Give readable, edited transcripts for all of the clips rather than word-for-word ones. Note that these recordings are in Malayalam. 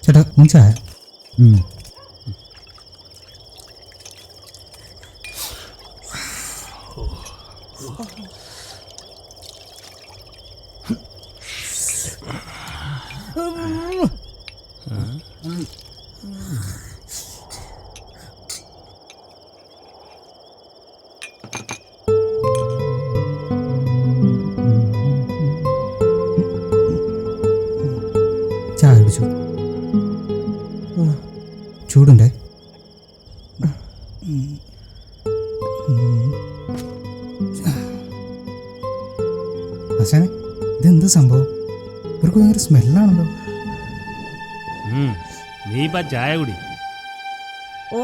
ചേട്ടാ ചായ. ചായ കുടിച്ചു. ചൂടുണ്ടേ? ആശാനെ, ഇതെന്ത് സംഭവം? ഇവർക്ക് ഭയങ്കര സ്മെല്ലാണല്ലോ. നീ ചായ കുടി. ഓ,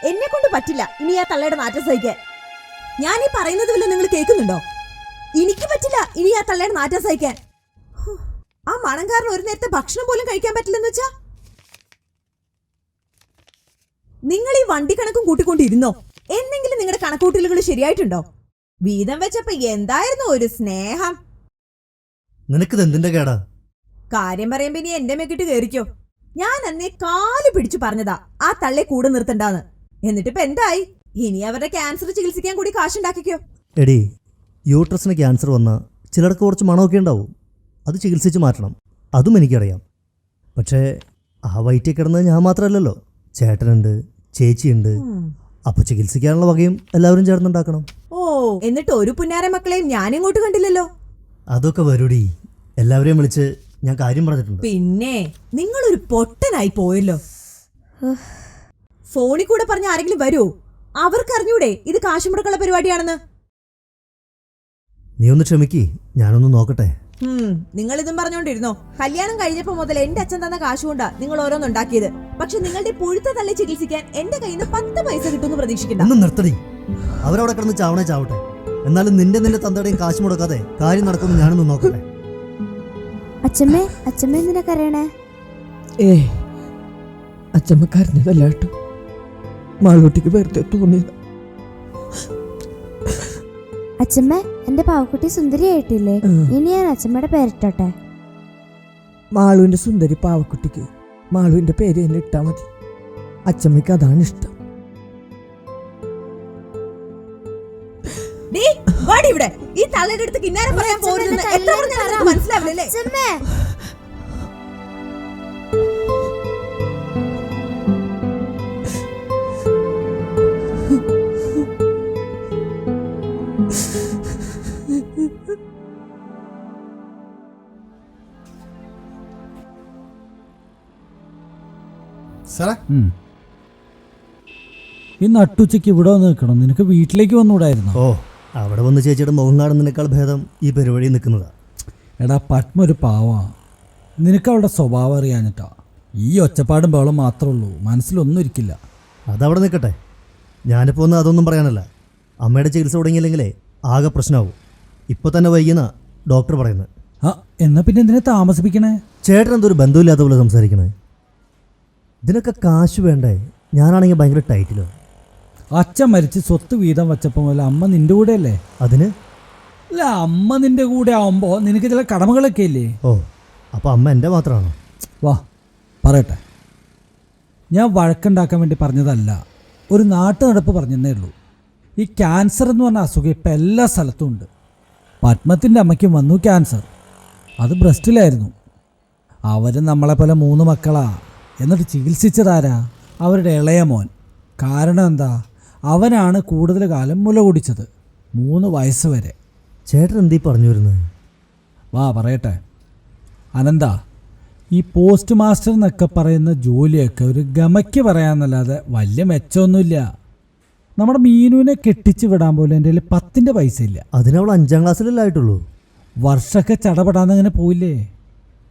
എന്നെ കൊണ്ട് പറ്റില്ല ഇനി ആ തള്ളയുടെ നാറ്റം സഹിക്കാൻ. ഞാൻ ഈ പറയുന്നത് വല്ല നിങ്ങൾ കേൾക്കുന്നുണ്ടോ? എനിക്ക് പറ്റില്ല ഇനി ആ തള്ളയുടെ നാറ്റം സഹിക്കാൻ. ആ മണം കാരണം ഒരു നേരത്തെ ഭക്ഷണം പോലും കഴിക്കാൻ പറ്റില്ലെന്ന് വെച്ചാ. നിങ്ങൾ ഈ വണ്ടി കണക്കും കൂട്ടിക്കൊണ്ടിരുന്നോ? എന്തെങ്കിലും നിങ്ങളുടെ കണക്കൂട്ടലുകൾ ശരിയായിട്ടുണ്ടോ? വീതം വെച്ചപ്പോ എന്തായിരുന്നു ഒരു സ്നേഹം. നിനക്കിത് എന്തിന്റെ കേടാ? കാര്യം പറയുമ്പോ ഇനി എന്റെ മേക്കിട്ട് കേറിക്കോ. ഞാൻ അന്നേ കാല് പിടിച്ചു പറഞ്ഞതാ ആ തള്ളെ കൂടെ നിർത്തണ്ടാന്ന്. എന്നിട്ടിപ്പോ എന്തായി? ഇനി അവരുടെ ക്യാൻസർ ചികിത്സിക്കാൻ കൂടി കാശുണ്ടാക്കിക്കോ. എടി, യൂട്രസിന് ക്യാൻസർ വന്നാൽ ചിലർക്ക് കുറച്ച് മണമൊക്കെ ഉണ്ടാവും. അത് ചികിത്സിച്ച് മാറ്റണം, അതും എനിക്കറിയാം. പക്ഷേ ആ വയറ്റിൽ കിടന്നത് ഞാൻ മാത്രമല്ലല്ലോ, ചേട്ടനുണ്ട്, ചേച്ചിയുണ്ട്. അപ്പൊ ചികിത്സിക്കാനുള്ള വകയും എല്ലാവരും ചേർന്നുണ്ടാക്കണം. ഓ, എന്നിട്ട് ഒരു പുന്നാര മക്കളെയും ഞാനിങ്ങോട്ട് കണ്ടില്ലല്ലോ. അതൊക്കെ വരൂടി, എല്ലാവരെയും വിളിച്ച് ഞാൻ കാര്യം പറഞ്ഞിട്ടുണ്ട്. പിന്നെ നിങ്ങളൊരു പൊട്ടനായി പോയല്ലോ. ഫോണിൽ കൂടെ പറഞ്ഞ ആരെങ്കിലും വരൂ? അവർക്കറിഞ്ഞൂടെ ഇത് കാശുമുടക്കുള്ള പരിപാടിയാണെന്ന്? നീ ഒന്ന് ക്ഷമിക്ക്, ഞാനൊന്ന് നോക്കട്ടെ. നിങ്ങൾ ഇതും പറഞ്ഞോണ്ടിരുന്നോ? കല്യാണം കഴിഞ്ഞപ്പോ മുതൽ എന്റെ അച്ഛൻ തന്ന കാശുകൊണ്ടാ നിങ്ങൾ ഓരോന്നുണ്ടാക്കിയത്. പക്ഷെ നിങ്ങളുടെ പുഴുത്ത തള്ളി ചികിത്സിക്കാൻ എന്റെ കയ്യിൽ നിന്ന് 10 പൈസ കിട്ടുമെന്ന് പ്രതീക്ഷിക്കണ്ട. ഒന്ന് നിർത്തടി, അവരവിടെ കിടന്ന് ചാവണേ ചാവട്ടെ. എന്നാലും നിന്റെ തന്തയുടെയും കാശ് മുടക്കാതെ കാര്യം നടക്കുമെന്ന് ഞാനൊന്ന് നോക്കട്ടെ. അച്ഛമ്മേ, അച്ഛമ്മ എന്തിനാ കരയണേ? അച്ഛമ്മ കരഞ്ഞതല്ല കേട്ടോ, മാളൂട്ടിക്ക് വെറുതെ തോന്നിയത്. അച്ഛമ്മ, എന്റെ പാവക്കുട്ടി സുന്ദരിയായിട്ടില്ലേ? ഇനി ഞാൻ അച്ഛമ്മയുടെ പേരിട്ടോട്ടെ? മാളുവിന്റെ സുന്ദരി പാവക്കുട്ടിക്ക് മാളുവിന്റെ പേര് തന്നെ ഇട്ടാ മതി. അച്ഛമ്മയ്ക്ക് അതാണ് ഇഷ്ടം. ഇവിടെ ഈ തള്ളയുടെ അടുത്ത് കിന്നാരം പറയാൻ പോരുന്നത് എത്ര പറഞ്ഞാലും മനസ്സിലാവില്ലേ? ഈ നട്ടുച്ചയ്ക്ക് ഇവിടെ വന്ന് നിൽക്കണം, നിനക്ക് വീട്ടിലേക്ക് വന്നുകൂടായിരുന്നു? ഓ, അവിടെ വന്ന് ചേച്ചിയുടെ മുഖം കാണുന്നതിനേക്കാൾ ഭേദം ഈ പരിപാടി നിൽക്കുന്നതാ. എടാ, പത്മ ഒരു പാവാ. നിനക്ക് അവളുടെ സ്വഭാവം അറിയാഞ്ഞിട്ടാ. ഈ ഒച്ചപ്പാടും ബഹളം മാത്രമേ ഉള്ളൂ, മനസ്സിലൊന്നും ഇരിക്കില്ല. അതവിടെ നിൽക്കട്ടെ, ഞാനിപ്പോൾ ഒന്ന് അതൊന്നും പറയാനല്ല. അമ്മയുടെ ചികിത്സ തുടങ്ങിയില്ലെങ്കിലേ ആകെ പ്രശ്നമാവും. ഇപ്പോൾ തന്നെ വൈകുന്ന ഡോക്ടർ പറയുന്നത്. ആ, എന്നാ പിന്നെ എന്തിനാ താമസിപ്പിക്കണേ? ചേട്ടൻ എന്തൊരു ബന്ധമില്ലാത്ത പോലെ സംസാരിക്കണേ. ഇതിനൊക്കെ കാശ് വേണ്ടേ? ഞാനാണെങ്കിൽ ഭയങ്കര ടൈറ്റിലോ. അച്ഛൻ മരിച്ച് സ്വത്ത് വീതം വച്ചപ്പോൾ പോലെ അമ്മ നിന്റെ കൂടെ അല്ലേ? അതിന് അല്ല, അമ്മ നിന്റെ കൂടെ ആവുമ്പോൾ നിനക്ക് ചില കടമകളൊക്കെ ഇല്ലേ? ഓ, അപ്പോൾ അമ്മ എൻ്റെ മാത്രമാണോ? വാ പറയട്ടെ, ഞാൻ വഴക്കുണ്ടാക്കാൻ വേണ്ടി പറഞ്ഞതല്ല, ഒരു നാട്ടു നടപ്പ് പറഞ്ഞതേ ഉള്ളൂ. ഈ ക്യാൻസർ എന്ന് പറഞ്ഞ അസുഖം ഇപ്പം എല്ലാ സ്ഥലത്തും ഉണ്ട്. പത്മത്തിൻ്റെ അമ്മയ്ക്കും വന്നു ക്യാൻസർ. അത് ബ്രസ്റ്റിലായിരുന്നു. അവർ നമ്മളെപ്പോലെ 3 മക്കളാ. എന്നിട്ട് ചികിത്സിച്ചതാരാ? അവരുടെ ഇളയ മോൻ. കാരണം എന്താ? അവനാണ് കൂടുതൽ കാലം മുല കുടിച്ചത്, 3 വയസ്സ് വരെ. ചേട്ടൻ എന്തീ പറഞ്ഞു വരുന്നത്? വാ പറയട്ടെ. അനന്ത, ഈ പോസ്റ്റ് മാസ്റ്റർ എന്നൊക്കെ പറയുന്ന ജോലിയൊക്കെ ഒരു ഗമയ്ക്ക് പറയാമെന്നല്ലാതെ വലിയ മെച്ചമൊന്നുമില്ല. നമ്മുടെ മീനുവിനെ കെട്ടിച്ച് വിടാൻ പോലും എൻ്റെ കയ്യിൽ 10ൻ്റെ പൈസ ഇല്ല. അതിനവൾ 5ാം ക്ലാസ്സിലല്ലേ ആയിട്ടുള്ളൂ. വർഷമൊക്കെ ചടപെടാന്നങ്ങനെ പോയില്ലേ?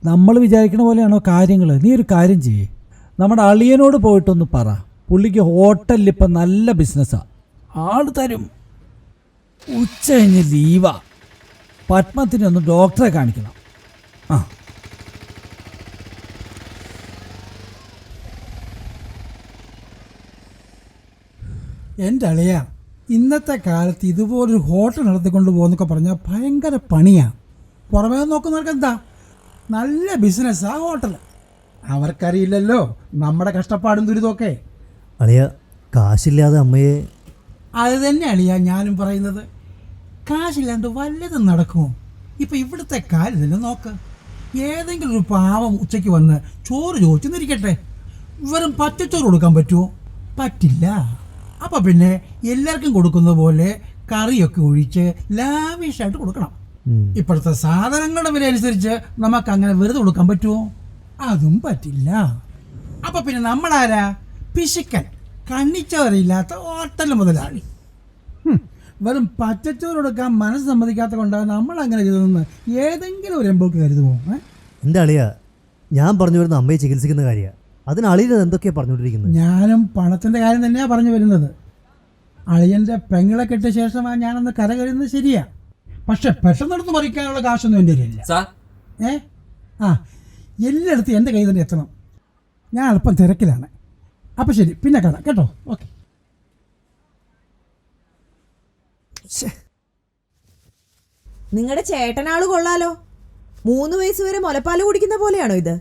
നമ്മൾ വിചാരിക്കണ പോലെയാണോ കാര്യങ്ങൾ? നീ ഒരു കാര്യം ചെയ്യേ, നമ്മുടെ അളിയനോട് പോയിട്ടൊന്ന് പറ. പുള്ളിക്ക് ഹോട്ടലിൽ ഇപ്പം നല്ല ബിസിനസ്സാണ്, ആൾ തരും. ഉച്ച കഴിഞ്ഞ് ലീവാ. പത്മത്തിനൊന്ന് ഡോക്ടറെ കാണിക്കണം. ആ എൻ്റെ അളിയ ഇന്നത്തെ കാലത്ത് ഇതുപോലൊരു ഹോട്ടൽ നടത്തിക്കൊണ്ട് പോകുന്നൊക്കെ പറഞ്ഞാൽ ഭയങ്കര പണിയാണ്. പുറമേ നോക്കുന്നവർക്ക് എന്താ നല്ല ബിസിനസ്സാണ് ഹോട്ടൽ. അവർക്കറിയില്ലല്ലോ നമ്മുടെ കഷ്ടപ്പാടും ദുരിതമൊക്കെ. അളിയ കാശില്ലാതെ അമ്മയെ അത് തന്നെ അളിയ ഞാനും പറയുന്നത്. കാശില്ലാണ്ട് വല്ലതും നടക്കുമോ? ഇപ്പം ഇവിടുത്തെ കാര്യം തന്നെ നോക്ക്. ഏതെങ്കിലും ഒരു പാവം ഉച്ചയ്ക്ക് വന്ന് ചോറ് ചോദിച്ചെന്നിരിക്കട്ടെ, വെറും പച്ചച്ചോറ് കൊടുക്കാൻ പറ്റുമോ? പറ്റില്ല. അപ്പം പിന്നെ എല്ലാവർക്കും കൊടുക്കുന്നത് പോലെ കറിയൊക്കെ ഒഴിച്ച് ലാവിഷായിട്ട് കൊടുക്കണം. ഇപ്പോഴത്തെ സാധനങ്ങളുടെ വില അനുസരിച്ച് നമുക്ക് അങ്ങനെ വെറുതെ കൊടുക്കാൻ പറ്റുമോ? അതും പറ്റില്ല. അപ്പം പിന്നെ നമ്മളാരാ? പിശുക്കൻ, കണ്ണിച്ചോറില്ലാത്ത ഹോട്ടൽ മുതലാളി. വെറും പച്ചച്ചോറ് കൊടുക്കാൻ മനസ്സ് സമ്മതിക്കാത്ത കൊണ്ടാണ് നമ്മൾ അങ്ങനെ ചെയ്തതെന്ന് ഏതെങ്കിലും ഒരു എംബോക്ക് കരുതുമോ? എൻ്റെ അളിയ ഞാൻ പറഞ്ഞു വരുന്ന അമ്മയെ ചികിത്സിക്കുന്ന കാര്യമാണ്. അതിന് അളിയൻ എന്തൊക്കെയാണ് പറഞ്ഞുകൊണ്ടിരിക്കുന്നത്? ഞാനും പണത്തിൻ്റെ കാര്യം തന്നെയാണ് പറഞ്ഞു വരുന്നത്. അളിയൻ്റെ പെങ്ങളെ കെട്ടിയ ശേഷമാണ് ഞാനൊന്ന് കരകരുന്നത് ശരിയാ. പക്ഷെ പെട്ടെന്നെടുത്ത് മറിക്കാനുള്ള കാശൊന്നും എൻ്റെ കയ്യിലില്ല. എല്ലായിടത്തും എൻ്റെ കയ്യിൽ തന്നെ എത്തണം. ഞാൻ അല്പം തിരക്കിലാണ്. അപ്പം ശരി, പിന്നെ കാണാം കേട്ടോ. ഓക്കെ. നിങ്ങളുടെ ചേട്ടനാള് കൊള്ളാലോ. 3 വയസ്സ് വരെ മുലപ്പാല് കുടിക്കുന്ന പോലെയാണോ ഇത്?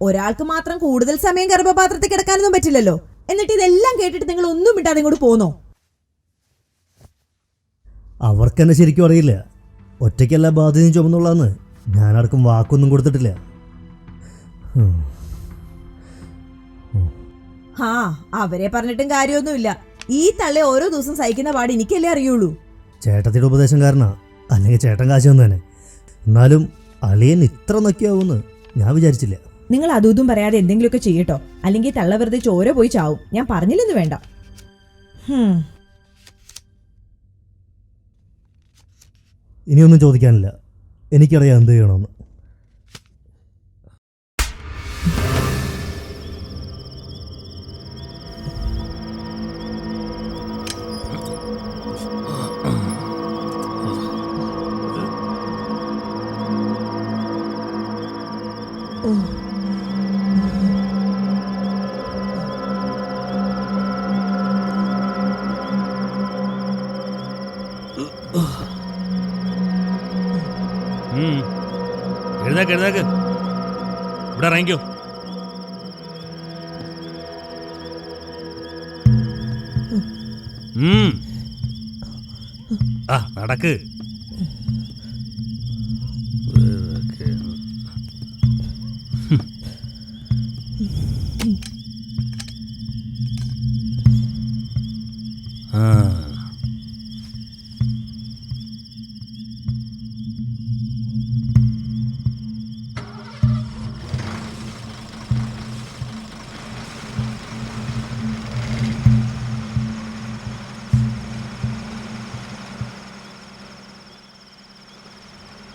ഒരാൾക്ക് മാത്രം കൂടുതൽ സമയം ഗർഭപാത്രത്തിൽ കിടക്കാനൊന്നും പറ്റില്ലല്ലോ. എന്നിട്ട് ഇതെല്ലാം കേട്ടിട്ട് നിങ്ങൾ ഒന്നും വിട്ടാതെ ഇങ്ങോട്ട് പോന്നോ? അവർക്കെന്നെ ശരിക്കും അറിയില്ല. ഒറ്റയ്ക്കല്ല ബാധ്യതയും ചുമന്നുള്ളതെന്ന്. ഞാനാർക്കും വാക്കൊന്നും കൊടുത്തിട്ടില്ല. അവരെ പറഞ്ഞിട്ടും കാര്യമൊന്നുമില്ല. ഈ തള്ളെ ഓരോ ദിവസം സഹിക്കുന്ന പാട് എനിക്കല്ലേ അറിയുള്ളൂ. ചേട്ടത്തിയുടെ ഉപദേശം കാരണ, അല്ലെങ്കിൽ ചേട്ടൻ കാശ് വന്നു തന്നെ. എന്നാലും അളിയൻ ഇത്ര നൊക്കിയാവുമെന്ന് ഞാൻ വിചാരിച്ചില്ല. നിങ്ങൾ അതും ഇതും പറയാതെ എന്തെങ്കിലുമൊക്കെ ചെയ്യട്ടോ, അല്ലെങ്കിൽ തള്ള വെറുതെ ചോര പോയി ചാവും. ഞാൻ പറഞ്ഞില്ലെന്ന് വേണ്ട. ഇനിയൊന്നും ചോദിക്കാനില്ല. എനിക്കറിയാം എന്ത് ചെയ്യണമെന്ന്. എഴുന്നേക്ക് എഴുന്നേക്ക്, ഇവിടെ ഇറങ്ങിക്കോ. നടക്ക്.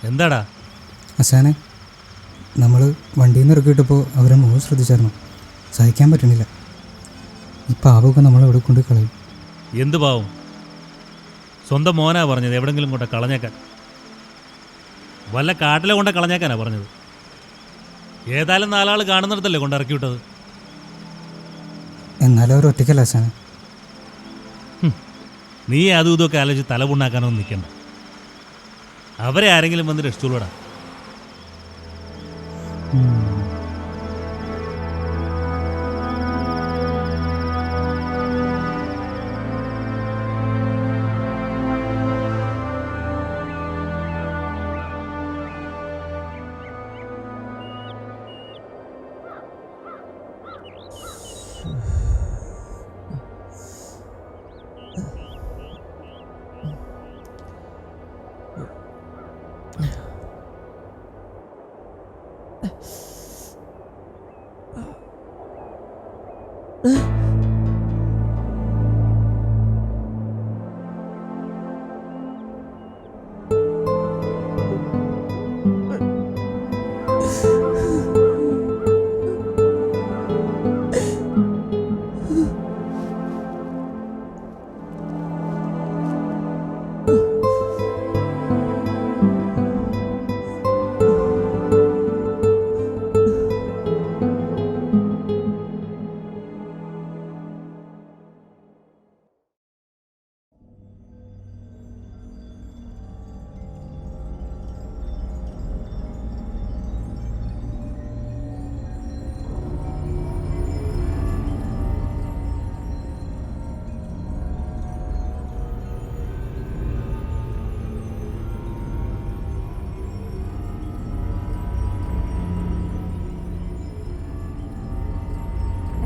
എന്താടാ അസാനെ, നമ്മൾ വണ്ടിയിൽ നിന്ന് ഇറക്കിയിട്ടപ്പോൾ അവരെ മുഖം ശ്രദ്ധിച്ചായിരുന്നു. സഹിക്കാൻ പറ്റണില്ല. ഈ പാവമൊക്കെ നമ്മളെവിടെ കൊണ്ട് കളയും? എന്ത് പാവം? സ്വന്തം മോനാ പറഞ്ഞത് എവിടെങ്കിലും കൊണ്ട് കളഞ്ഞേക്കാൻ. വല്ല കാട്ടിലെ കൊണ്ട് കളഞ്ഞേക്കാനാ പറഞ്ഞത്. ഏതായാലും 4 ആൾ കാണുന്നിടത്തല്ലേ കൊണ്ട് ഇറക്കി വിട്ടത്. എന്നാലും അവർ ഒറ്റയ്ക്കല്ല അസാനെ. നീ അതും ഇതൊക്കെ ആലോചിച്ച് തലപുണ്ണാക്കാനൊന്നും നിൽക്കണ്ട. അവരെ ആരെങ്കിലും വന്ന് രക്ഷിച്ചോളൂടാ.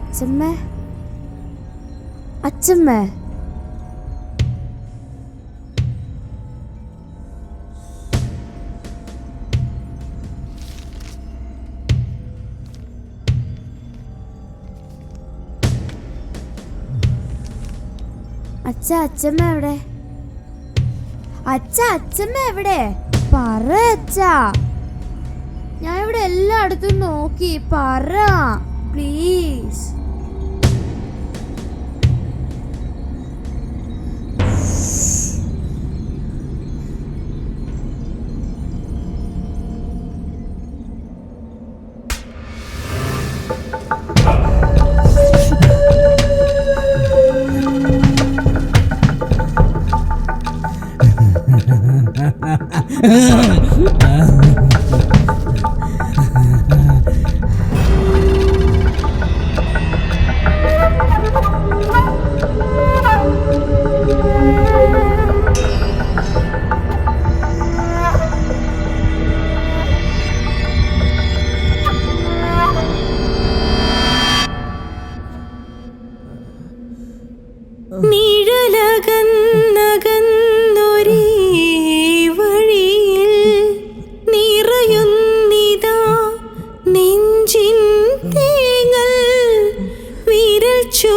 അച്ഛമ്മ അച്ഛമ്മ അച്ഛമ്മ എവിടെ? അച്ഛമ്മ എവിടെ? പറ അച്ഛാ, ഞാൻ ഇവിടെ എല്ലായിടത്തും നോക്കി, പറ പ്ലീസ്. നിഴലകന്നകന്നൊരേ വഴിയിൽ നിറയുന്നിതാ നെഞ്ചിൻ തേങ്ങൽ വിരൽ ചൂ